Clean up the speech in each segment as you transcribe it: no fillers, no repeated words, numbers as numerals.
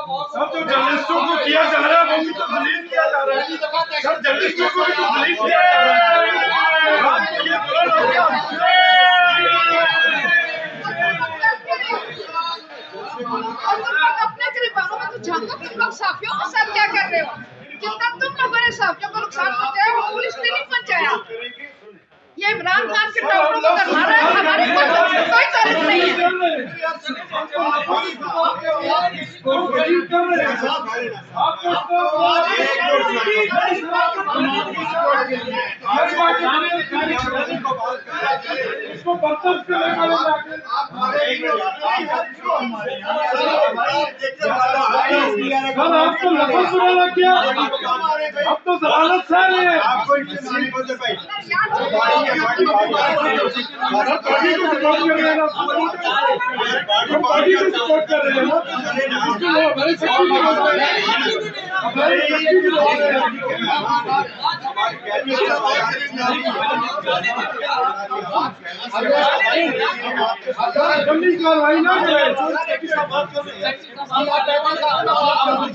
सब जो जर्नलिस्टों को किया जा रहा है वो भी तो दलील किया जा रहा है। सब जर्नलिस्टों को भी तो दलील किया जा रहा है। अपने गिरफ्तारों में तो झांको, तुम लोग साफियों के साथ क्या कर रहे हो? जितना तुम लोगों ने साफियों को नुकसान पहुंचाया वो पुलिस ने नहीं पहुंचाया। ये इमरान खान के टॉपरों को करवा रहा है, हमारी कोई तारीफ नहीं है। इसको बर्तन से आपको लफज सुनाना क्या? अब तो जमानत से है। आपको पार्टी को सपोर्ट कर रहे हैं ना, पार्टी को सपोर्ट कर रहे हैं ना, हमारे शक्ति की बात है, हमारे शक्ति की बात है। जल्दी कार्रवाई ना करें,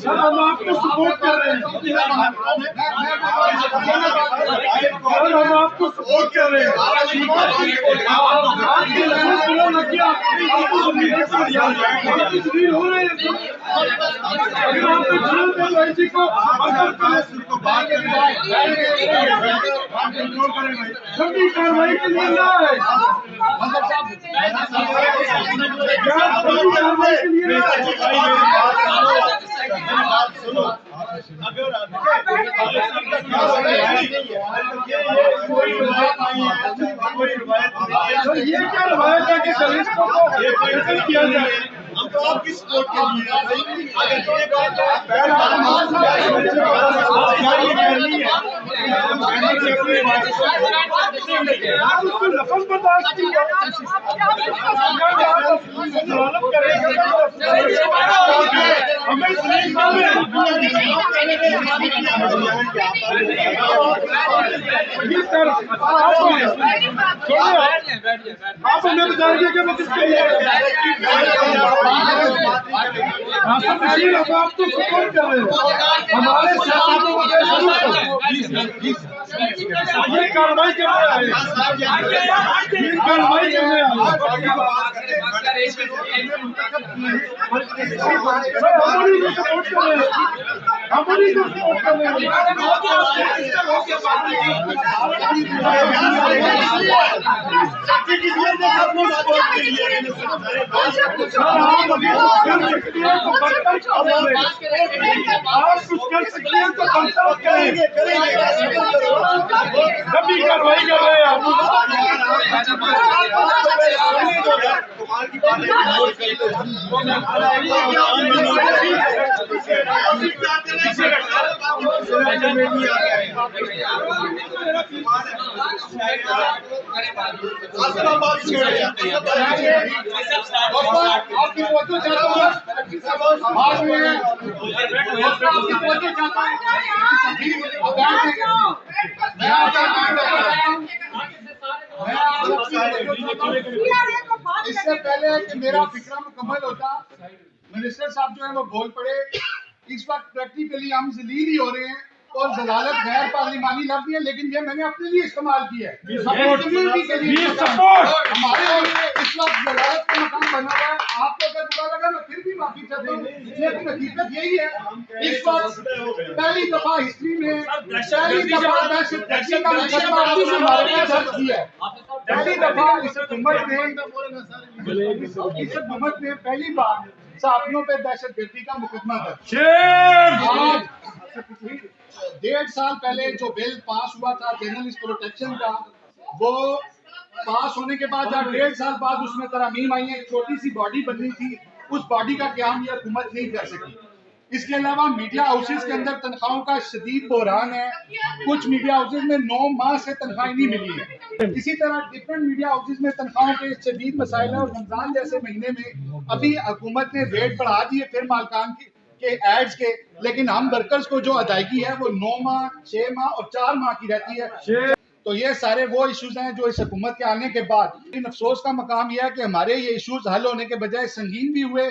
हम आपको सपोर्ट कर रहे हैं, हम आपको सपोर्ट कर रहे हैं। जल्दी कार्रवाई के लिए ना है, ये क्या रवायत है कि जर्नलिस्टों को किया जाए? हम तो आपकी सपोर्ट के लिए लफज बर्दाश्त की आप हमें बताइए कि मैं किसके लिए आप तो सपोर्ट कर रहे हो हमारे ये कार्रवाई कर रहे हैं, ये कार्रवाई कर रहे हैं। हमारी को सपोर्ट कर रहे हैं, हमारी को सपोर्ट कर रहे हैं। आप कुछ कर सकते हैं तो बर्ताव करेंगे, कभी कार्रवाई कर रहे हैं आप। इससे पहले कि मेरा फिक्रा मुकम्मल होता, मिनिस्टर साहब जो है वो बोल पड़े। इस वक्त प्रैक्टिकली हम जलील ही हो रहे हैं और जलालत गैर पार्लिमानी लफ्ज़ है, लेकिन ये मैंने अपने लिए इस्तेमाल किया है। हमारे लिए इस वक्त जलालत का मकाम बना हुआ है। आपको अगर बुरा लगा मैं फिर भी माफी चाहता हूँ, लेकिन हकीकत यही है। इस वक्त पहली दफा हिस्ट्री में पहली दफा दहशतगर्दी का मुकदमा हमारे पास दर्ज किया है। पहली दफा इस हुकूमत ने पहली बार साथियों पे दहशतगर्दी का मुकदमा दर्ज। 1.5 साल पहले जो बिल पास हुआ था जर्नलिस्ट प्रोटेक्शन का, वो पास होने के बाद जब 1.5 साल बाद उसमें तरमीम आई है, एक छोटी सी बॉडी बननी थी, उस बॉडी का क्याम ये हुकूमत नहीं कर सकी। इसके अलावा मीडिया हाउसेज के अंदर तनख्वाहों का शदीद बहरान है। कुछ मीडिया हाउसेज में 9 माह से तनख्वाहें नहीं मिली है। इसी तरह डिफरेंट मीडिया हाउसेज में तनख्वाहों के शदीद मसाइल है और रमजान जैसे महीने में अभी हुकूमत ने रेट बढ़ा दिए फिर मालकान के एड्स के, लेकिन हम वर्कर्स को जो अदायगी है वो 9 माह, 6 माह और 4 माह की रहती है। तो ये सारे वो इश्यूज हैं जो इस हुकूमत के आने के बाद, लेकिन अफसोस का मकाम यह है कि हमारे ये इश्यूज हल होने के बजाय संगीन भी हुए।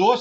2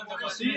3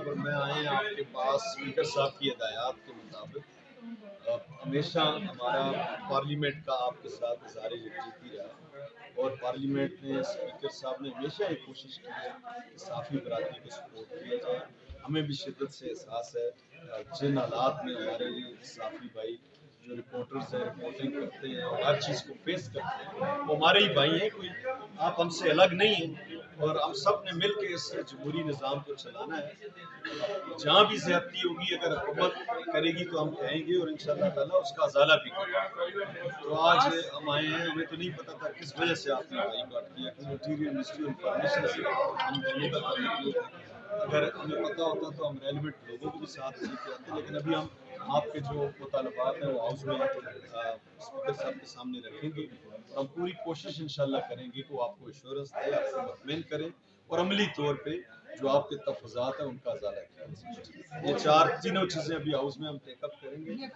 साहब और मैं आए हैं आपके पास स्पीकर साहब की हिदायत के मुताबिक। हमेशा हमारा पार्लियामेंट का आपके साथ इज़हार यकजहती रहा और पार्लियामेंट में स्पीकर साहब ने हमेशा ये कोशिश की है कि साफ़ी बरादरी को सपोर्ट किया जाए। हमें भी शिद्दत से एहसास है जिन हालात में हमारे साफ़ी भाई जो रिपोर्टर्स हैं रिपोर्टिंग करते हैं और हर चीज़ को फेस करते हैं वो हमारे ही भाई हैं, कोई आप हमसे अलग नहीं हैं और हम सब ने मिल के इस जमहूरी निज़ाम को चलाना है। जहाँ भी ज़्यादती होगी अगर हुकूमत करेगी तो हम कहेंगे और इंशाअल्लाह ताला उसका अज़ाला भी करेंगे। तो आज हम आए हैं, हमें तो नहीं पता था किस वजह से आपने बाइकआउट किया कि इंटीरियर मिनिस्ट्री इंफॉर्मेशन से हम दिल्ली तक करने थे। अगर हमें पता होता तो हम रेलिवेंट लोगों को भी साथ लेके आते, लेकिन अभी हम आपके जो मुतालबात हैं वो हाउस में स्पीकर साहब के सामने रखेंगे और हम पूरी कोशिश इंशाल्लाह करेंगे कि वो आपको एश्योरेंस दे, आपको मुतमईन करें और अमली तौर पे जो आपके तफज़ात हैं उनका अज़ाला किया। ये तीनों चीज़ें अभी हाउस में हम टेकअप करेंगे।